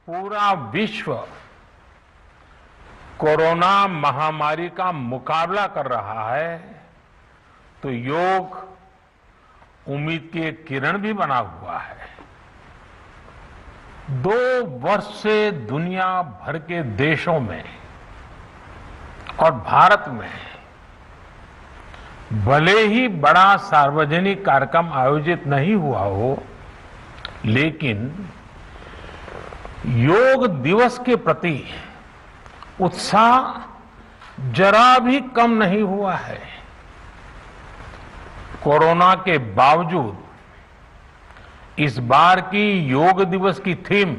पूरा विश्व कोरोना महामारी का मुकाबला कर रहा है तो योग उम्मीद की एक किरण भी बना हुआ है। 2 वर्ष से दुनिया भर के देशों में और भारत में भले ही बड़ा सार्वजनिक कार्यक्रम आयोजित नहीं हुआ हो, लेकिन योग दिवस के प्रति उत्साह जरा भी कम नहीं हुआ है। कोरोना के बावजूद इस बार की योग दिवस की थीम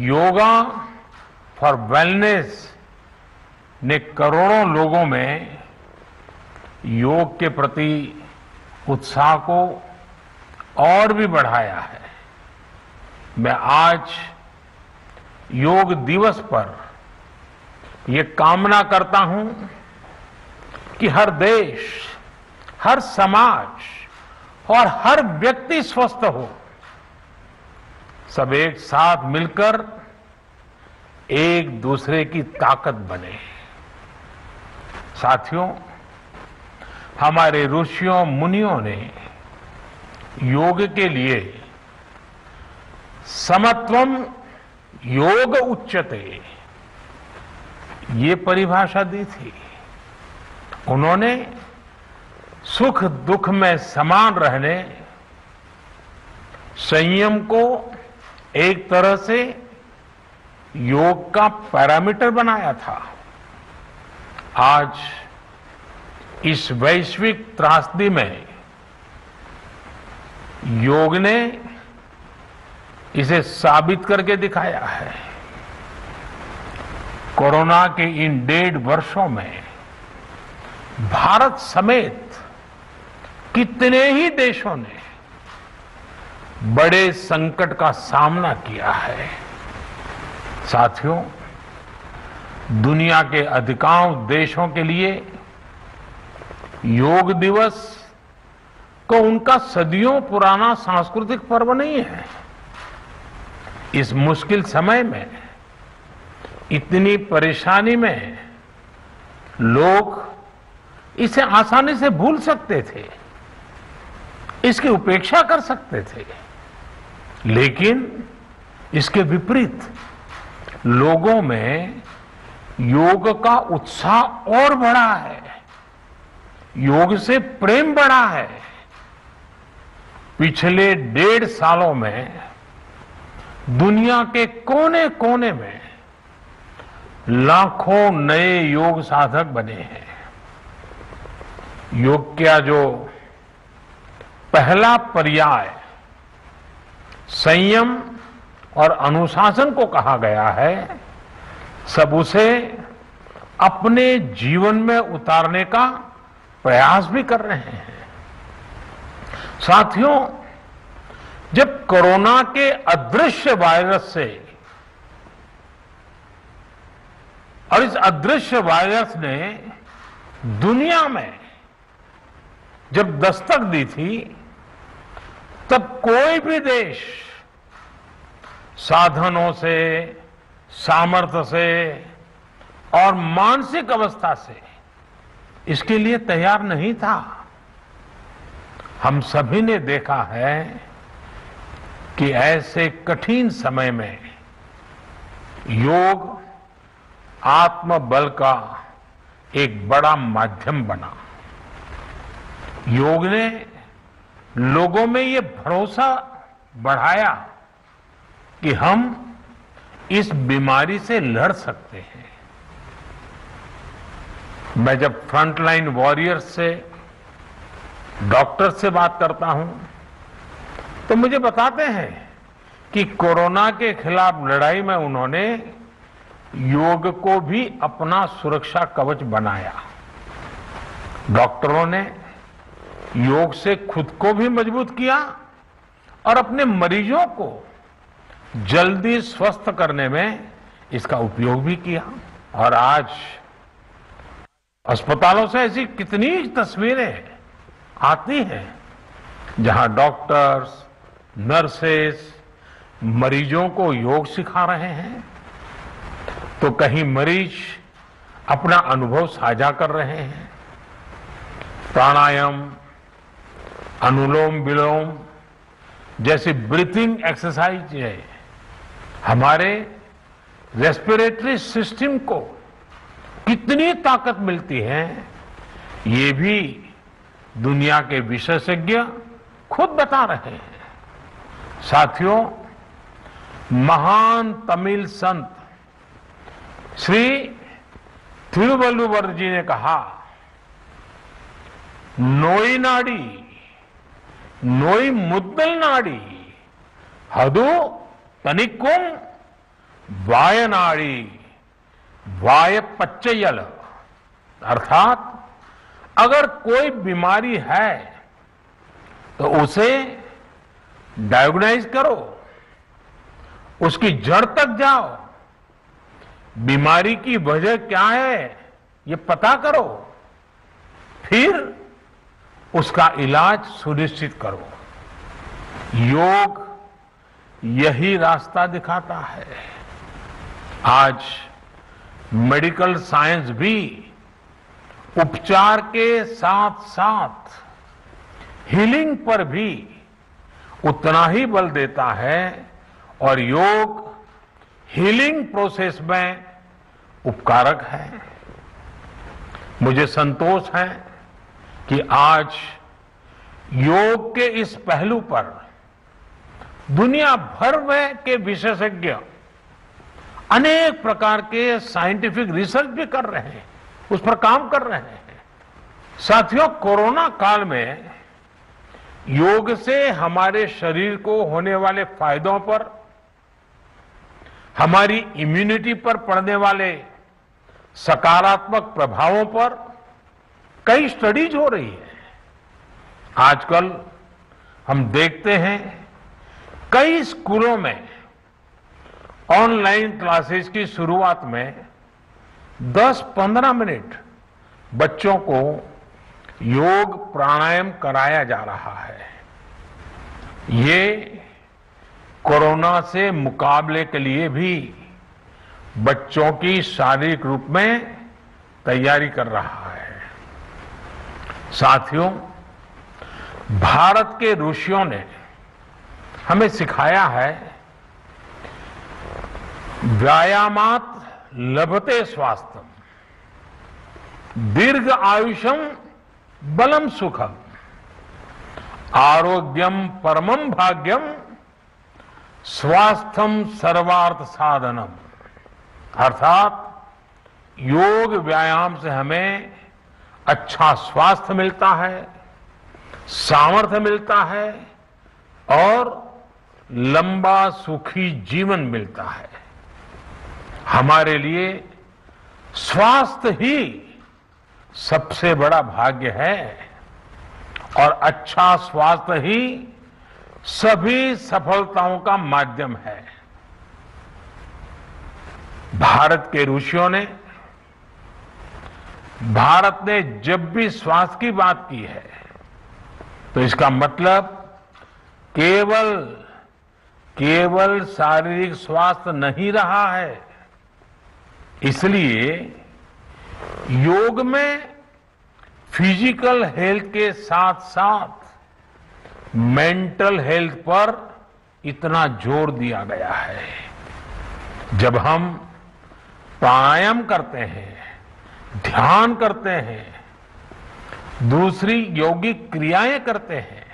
योगा फॉर वेलनेस ने करोड़ों लोगों में योग के प्रति उत्साह को और भी बढ़ाया है। मैं आज योग दिवस पर यह कामना करता हूं कि हर देश, हर समाज और हर व्यक्ति स्वस्थ हो। सब एक साथ मिलकर एक दूसरे की ताकत बने। साथियों, हमारे ऋषियों मुनियों ने योग के लिए समत्वम योग उच्यते ये परिभाषा दी थी। उन्होंने सुख दुख में समान रहने, संयम को एक तरह से योग का पैरामीटर बनाया था। आज इस वैश्विक त्रासदी में योग ने इसे साबित करके दिखाया है। कोरोना के इन 1.5 वर्षों में भारत समेत कितने ही देशों ने बड़े संकट का सामना किया है। साथियों, दुनिया के अधिकांश देशों के लिए योग दिवस को उनका सदियों पुराना सांस्कृतिक पर्व नहीं है। इस मुश्किल समय में, इतनी परेशानी में लोग इसे आसानी से भूल सकते थे, इसकी उपेक्षा कर सकते थे, लेकिन इसके विपरीत लोगों में योग का उत्साह और बढ़ा है, योग से प्रेम बढ़ा है। पिछले 1.5 सालों में दुनिया के कोने कोने में लाखों नए योग साधक बने हैं। योग का जो पहला पर्याय संयम और अनुशासन को कहा गया है, सब उसे अपने जीवन में उतारने का प्रयास भी कर रहे हैं। साथियों, जब कोरोना के अदृश्य वायरस से और इस अदृश्य वायरस ने दुनिया में जब दस्तक दी थी, तब कोई भी देश साधनों से, सामर्थ्य से और मानसिक अवस्था से इसके लिए तैयार नहीं था। हम सभी ने देखा है कि ऐसे कठिन समय में योग आत्मबल का एक बड़ा माध्यम बना। योग ने लोगों में ये भरोसा बढ़ाया कि हम इस बीमारी से लड़ सकते हैं। मैं जब फ्रंटलाइन वॉरियर्स से, डॉक्टर से बात करता हूं, तो मुझे बताते हैं कि कोरोना के खिलाफ लड़ाई में उन्होंने योग को भी अपना सुरक्षा कवच बनाया। डॉक्टरों ने योग से खुद को भी मजबूत किया और अपने मरीजों को जल्दी स्वस्थ करने में इसका उपयोग भी किया। और आज अस्पतालों से ऐसी कितनी तस्वीरें आती हैं जहां डॉक्टर्स, नर्सेस मरीजों को योग सिखा रहे हैं, तो कहीं मरीज अपना अनुभव साझा कर रहे हैं। प्राणायाम, अनुलोम विलोम जैसी ब्रीथिंग एक्सरसाइज है हमारे रेस्पिरेटरी सिस्टम को कितनी ताकत मिलती है, ये भी दुनिया के विशेषज्ञ खुद बता रहे हैं। साथियों, महान तमिल संत श्री तिरुवल्लुवर जी ने कहा, नोई नाडी नोई मुद्दल नाडी हदु तनिक्कुम वायनाडी वाय पच्चयल। अर्थात अगर कोई बीमारी है तो उसे डायग्नोज करो, उसकी जड़ तक जाओ, बीमारी की वजह क्या है ये पता करो, फिर उसका इलाज सुनिश्चित करो। योग यही रास्ता दिखाता है। आज मेडिकल साइंस भी उपचार के साथ साथ हीलिंग पर भी उतना ही बल देता है और योग हीलिंग प्रोसेस में उपकारक है। मुझे संतोष है कि आज योग के इस पहलू पर दुनिया भर में के विशेषज्ञ अनेक प्रकार के साइंटिफिक रिसर्च भी कर रहे हैं, उस पर काम कर रहे हैं। साथियों, कोरोना काल में योग से हमारे शरीर को होने वाले फायदों पर, हमारी इम्यूनिटी पर पड़ने वाले सकारात्मक प्रभावों पर कई स्टडीज हो रही है। आजकल हम देखते हैं कई स्कूलों में ऑनलाइन क्लासेस की शुरुआत में 10-15 मिनट बच्चों को योग प्राणायाम कराया जा रहा है। ये कोरोना से मुकाबले के लिए भी बच्चों की शारीरिक रूप में तैयारी कर रहा है। साथियों, भारत के ऋषियों ने हमें सिखाया है, व्यायामात लभते स्वास्थ्यम, दीर्घ आयुषम बलम सुखम, आरोग्यम परमम भाग्यम, स्वास्थ्यम सर्वार्थ साधनम। अर्थात योग व्यायाम से हमें अच्छा स्वास्थ्य मिलता है, सामर्थ्य मिलता है और लंबा सुखी जीवन मिलता है। हमारे लिए स्वास्थ्य ही सबसे बड़ा भाग्य है और अच्छा स्वास्थ्य ही सभी सफलताओं का माध्यम है। भारत के ऋषियों ने, भारत ने जब भी स्वास्थ्य की बात की है तो इसका मतलब केवल शारीरिक स्वास्थ्य नहीं रहा है। इसलिए योग में फिजिकल हेल्थ के साथ साथ मेंटल हेल्थ पर इतना जोर दिया गया है। जब हम प्राणायाम करते हैं, ध्यान करते हैं, दूसरी यौगिक क्रियाएं करते हैं,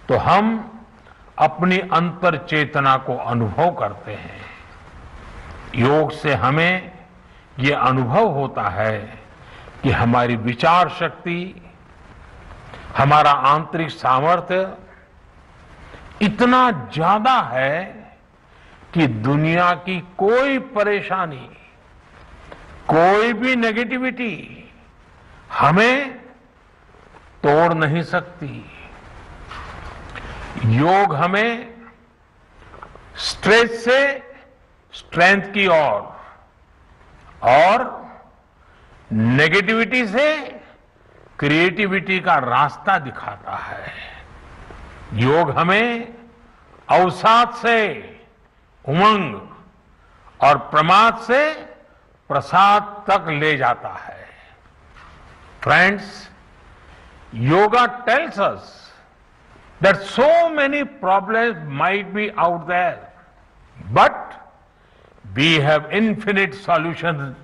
तो हम अपनी अंतर चेतना को अनुभव करते हैं। योग से हमें ये अनुभव होता है कि हमारी विचार शक्ति, हमारा आंतरिक सामर्थ्य इतना ज्यादा है कि दुनिया की कोई परेशानी, कोई भी नेगेटिविटी हमें तोड़ नहीं सकती। योग हमें स्ट्रेस से स्ट्रेंथ की ओर और नेगेटिविटी से क्रिएटिविटी का रास्ता दिखाता है। योग हमें अवसाद से उमंग और प्रमाद से प्रसाद तक ले जाता है। Friends, yoga tells us that so many problems might be out there, but we have infinite solutions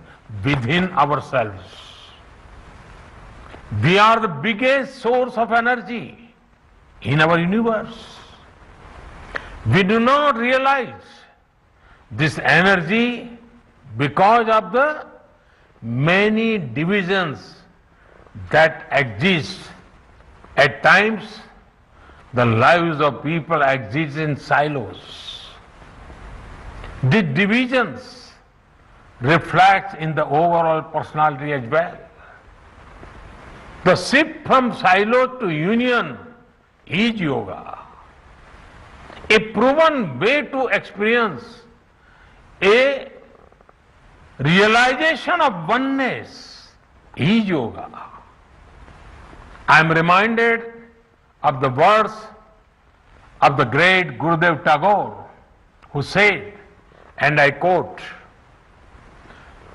within ourselves. We are the biggest source of energy in our universe. We do not realize this energy because of the many divisions that exist. At times, the lives of people exist in silos. The divisions reflect in the overall personality as well. The shift from silo to union is yoga. A proven way to experience a realization of oneness is yoga. I am reminded of the words of the great Gurudev Tagore, who said, and I quote,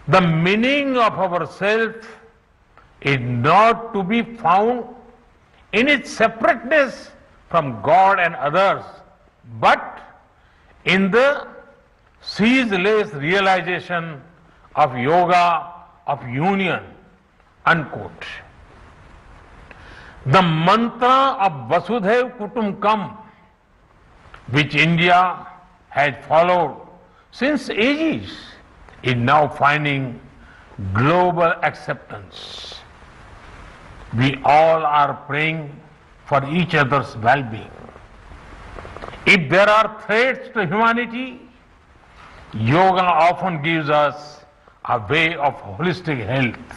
"The meaning of our self is not to be found in its separateness from God and others, but in the ceaseless realization of yoga of union," unquote. The mantra of Vasudhaiv Kutumbakam, which India has followed since ages, is now finding global acceptance. We all are praying for each other's well-being. If there are threats to humanity, yoga often gives us a way of holistic health.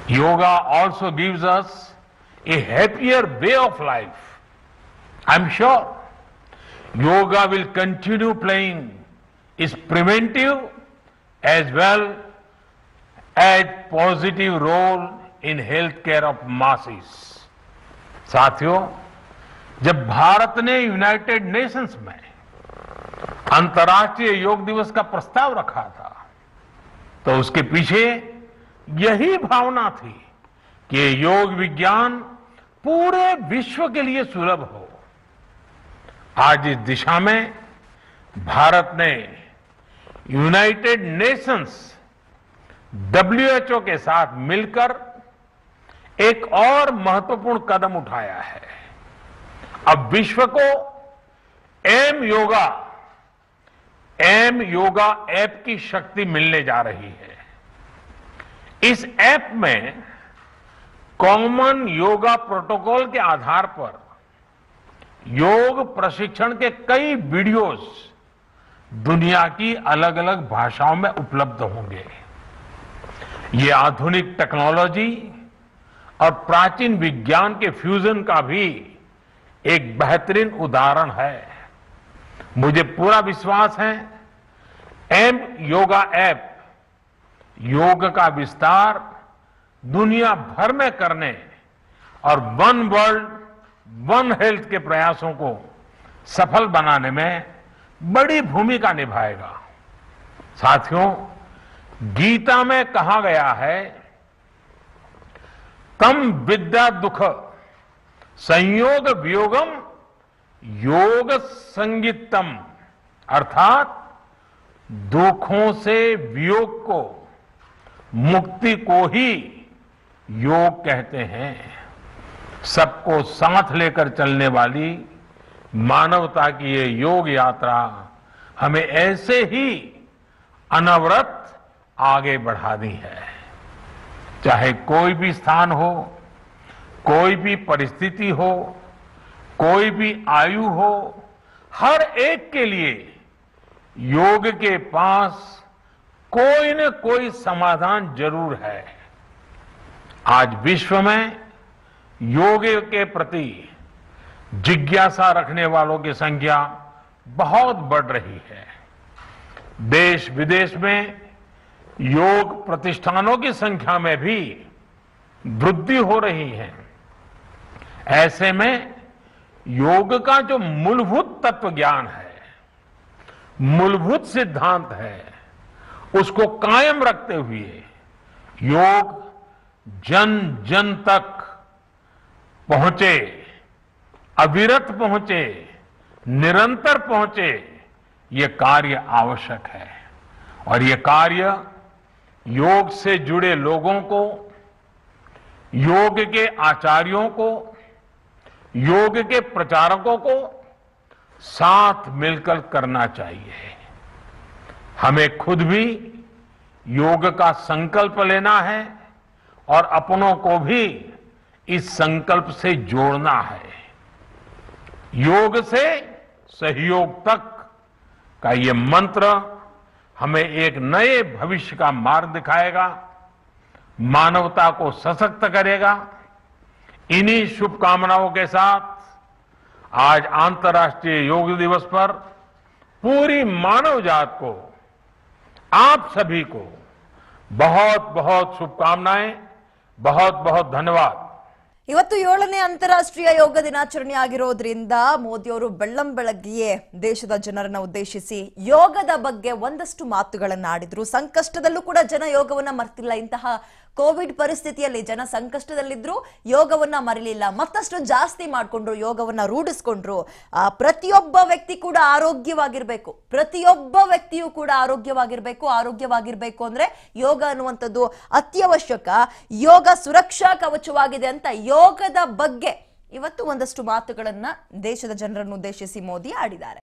Yoga also gives us a happier way of life. I'm sure yoga will continue playing its preventive as well as positive role in healthcare of masses. साथियों, जब भारत ने United Nations में अंतर्राष्ट्रीय योग दिवस का प्रस्ताव रखा था, तो उसके पीछे यही भावना थी कि योग विज्ञान पूरे विश्व के लिए सुलभ हो। आज इस दिशा में भारत ने यूनाइटेड नेशंस WHO के साथ मिलकर एक और महत्वपूर्ण कदम उठाया है। अब विश्व को एम योगा ऐप की शक्ति मिलने जा रही है। इस ऐप में कॉमन योगा प्रोटोकॉल के आधार पर योग प्रशिक्षण के कई वीडियोस दुनिया की अलग अलग भाषाओं में उपलब्ध होंगे। ये आधुनिक टेक्नोलॉजी और प्राचीन विज्ञान के फ्यूजन का भी एक बेहतरीन उदाहरण है। मुझे पूरा विश्वास है एम योगा ऐप योग का विस्तार दुनिया भर में करने और वन वर्ल्ड वन हेल्थ के प्रयासों को सफल बनाने में बड़ी भूमिका निभाएगा। साथियों, गीता में कहा गया है, तम विद्या दुख संयोग वियोगम योग संगीतम, अर्थात दुखों से वियोग को, मुक्ति को ही योग कहते हैं। सबको साथ लेकर चलने वाली मानवता की ये योग यात्रा हमें ऐसे ही अनवरत आगे बढ़ानी है। चाहे कोई भी स्थान हो, कोई भी परिस्थिति हो, कोई भी आयु हो, हर एक के लिए योग के पास कोई न कोई समाधान जरूर है। आज विश्व में योग के प्रति जिज्ञासा रखने वालों की संख्या बहुत बढ़ रही है। देश विदेश में योग प्रतिष्ठानों की संख्या में भी वृद्धि हो रही है। ऐसे में योग का जो मूलभूत तत्व ज्ञान है मूलभूत सिद्धांत है, उसको कायम रखते हुए योग जन जन तक पहुंचे, अविरत पहुंचे, निरंतर पहुंचे, ये कार्य आवश्यक है। और ये कार्य योग से जुड़े लोगों को, योग के आचार्यों को, योग के प्रचारकों को साथ मिलकर करना चाहिए। हमें खुद भी योग का संकल्प लेना है और अपनों को भी इस संकल्प से जोड़ना है। योग से सहयोग तक का ये मंत्र हमें एक नए भविष्य का मार्ग दिखाएगा, मानवता को सशक्त करेगा। इन्हीं शुभकामनाओं के साथ आज अंतर्राष्ट्रीय योग दिवस पर पूरी मानव जात को, आप सभी को बहुत बहुत शुभकामनाएं, बहुत बहुत धन्यवाद। ಇವತ್ತು 7ನೇ ಅಂತಾರಾಷ್ಟ್ರೀಯ ಯೋಗ ದಿನಾಚರಣೆ ಆಗಿರೋದ್ರಿಂದ ಮೋದಿ ಅವರು ಬೆಳ್ಳಂಬೆಳಗ್ಗೆಯೇ ದೇಶದ ಜನರನ್ನು ಉದ್ದೇಶಿಸಿ ಯೋಗದ ಬಗ್ಗೆ ಒಂದಷ್ಟು ಮಾತುಗಳನ್ನು ಆಡಿದ್ರು। ಸಂಕಷ್ಟದಲ್ಲೂ ಕೂಡ ಜನ ಯೋಗವನ್ನ ಮರೆತಿಲ್ಲ। ಇಂತಹ ಕೋವಿಡ್ ಪರಿಸ್ಥಿತಿಯಲ್ಲಿ ಜನ ಸಂಕಷ್ಟದಲ್ಲಿದ್ರು, ಯೋಗವನ್ನ ಮರೆಯಲಿಲ್ಲ, ಮತ್ತಷ್ಟು ಜಾಸ್ತಿ ಮಾಡಿಕೊಂಡ್ರು, ಯೋಗವನ್ನ ರೂಢಿಸಿಕೊಂಡ್ರು। ಪ್ರತಿಯೊಬ್ಬ ವ್ಯಕ್ತಿ ಕೂಡ ಆರೋಗ್ಯವಾಗಿರಬೇಕು, ಪ್ರತಿಯೊಬ್ಬ ವ್ಯಕ್ತಿಯೂ ಕೂಡ ಆರೋಗ್ಯವಾಗಿರಬೇಕು ಅಂದ್ರೆ ಯೋಗ ಅನ್ನುವಂಥದ್ದು ಅತ್ಯವಶ್ಯಕ। ಯೋಗ ಸುರಕ್ಷಾ ಕವಚವಾಗಿದೆ ಅಂತ ಯೋಗದ ಬಗ್ಗೆ ಇವತ್ತು ಒಂದಷ್ಟು ಮಾತುಗಳನ್ನ ದೇಶದ ಜನರನ್ನು ಉದ್ದೇಶಿಸಿ ಮೋದಿ ಆಡಿದ್ದಾರೆ।